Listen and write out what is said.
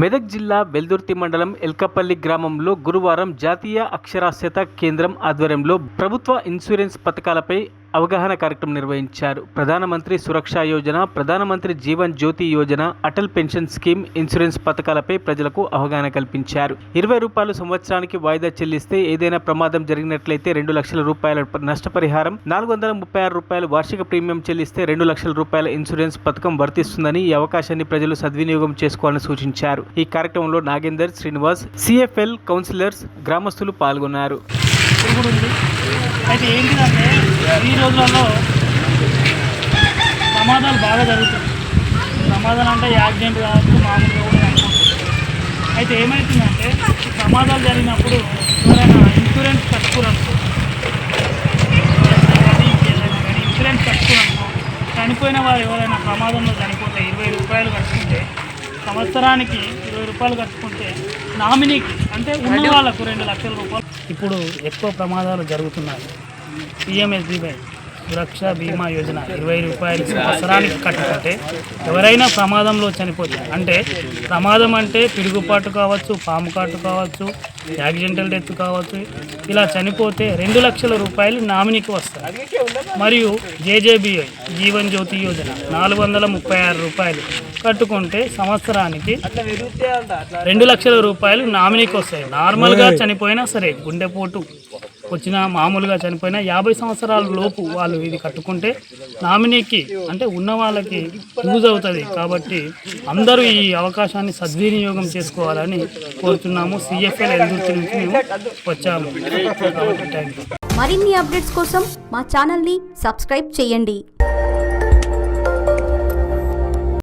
మెదక్ జిల్లా వెల్దుర్తి మండలం ఎల్కపల్లి గ్రామంలో గురువారం జాతీయ అక్షరాస్యత కేంద్రం ఆధ్వర్యంలో ప్రభుత్వ ఇన్సూరెన్స్ పథకాలపై అవగాహన కార్యక్రమం నిర్వహించారు. ప్రధానమంత్రి సురక్ష యోజన, ప్రధానమంత్రి జీవన్ జ్యోతి యోజన, అటల్ పెన్షన్ స్కీమ్ ఇన్సూరెన్స్ పథకాలపై ప్రజలకు అవగాహన కల్పించారు. 20 రూపాయలు సంవత్సరానికి వాయిదా చెల్లిస్తే ఏదైనా ప్రమాదం జరిగినట్లయితే 2 లక్షల రూపాయల నష్టపరిహారం, 436 రూపాయలు వార్షిక ప్రీమియం చెల్లిస్తే 2 లక్షల రూపాయల ఇన్సూరెన్స్ పథకం వర్తిస్తుందని ఈ అవకాశాన్ని ప్రజలు సద్వినియోగం చేసుకోవాలని సూచించారు. ఈ కార్యక్రమంలో నాగేందర్, శ్రీనివాస్, సిఎఫ్ఎల్ కౌన్సిలర్స్, గ్రామస్తులు పాల్గొన్నారు. అయితే ఏంటిదంటే ఈ రోజులలో ప్రమాదాలు బాగా జరుగుతుంది. ప్రమాదాలు అంటే యాక్సిడెంట్ కావచ్చు, మామూలుగా కూడా అనుకుంటుంది. అయితే ఏమవుతుందంటే ఈ ప్రమాదాలు జరిగినప్పుడు ఎవరైనా ఇన్సూరెన్స్ కట్టుకోరనుకో, ఇన్సూరెన్స్ కట్టుకోరనుకో, చనిపోయిన వారు ఎవరైనా ప్రమాదంలో చనిపోతే 20 రూపాయలు కట్టుకుంటే, సంవత్సరానికి 20 రూపాయలు కట్టుకుంటే నామినీకి అంటే ఉన్న వాళ్ళకు 2 లక్షల రూపాయలు. ఇప్పుడు ఎక్కువ ప్రమాదాలు జరుగుతున్నాయి. పిఎంఎస్బీవై సురక్ష బీమా యోజన 20 రూపాయలు సంవత్సరానికి కట్టుకుంటే ఎవరైనా ప్రమాదంలో చనిపోతే, అంటే ప్రమాదం అంటే పిడుగుపాటు కావచ్చు, పాము కాటు కావచ్చు, యాక్సిడెంటల్ డెత్ కావచ్చు, ఇలా చనిపోతే 2 లక్షల రూపాయలు నామినీకి వస్తాయి. మరియు జేజేబీఐ జీవన్ జ్యోతి యోజన 436 రూపాయలు కట్టుకుంటే సంవత్సరానికి 2 లక్షల రూపాయలు నామినీకి వస్తాయి. నార్మల్గా చనిపోయినా సరే, గుండెపోటు వచ్చిన మామూలుగా చనిపోయినా 50 సంవత్సరాల లోపు వాళ్ళు ఇది కట్టుకుంటే నామినీకి అంటే ఉన్న వాళ్ళకి యూజ్ అవుతుంది. కాబట్టి అందరూ ఈ అవకాశాన్ని సద్వినియోగం చేసుకోవాలని కోరుతున్నాము. సిఎఫ్ఎల్ ఎల్దుర్తి నుంచి మేము వచ్చాము. మరిన్ని అప్డేట్స్ కోసం మా ఛానల్ని సబ్స్క్రైబ్ చేయండి.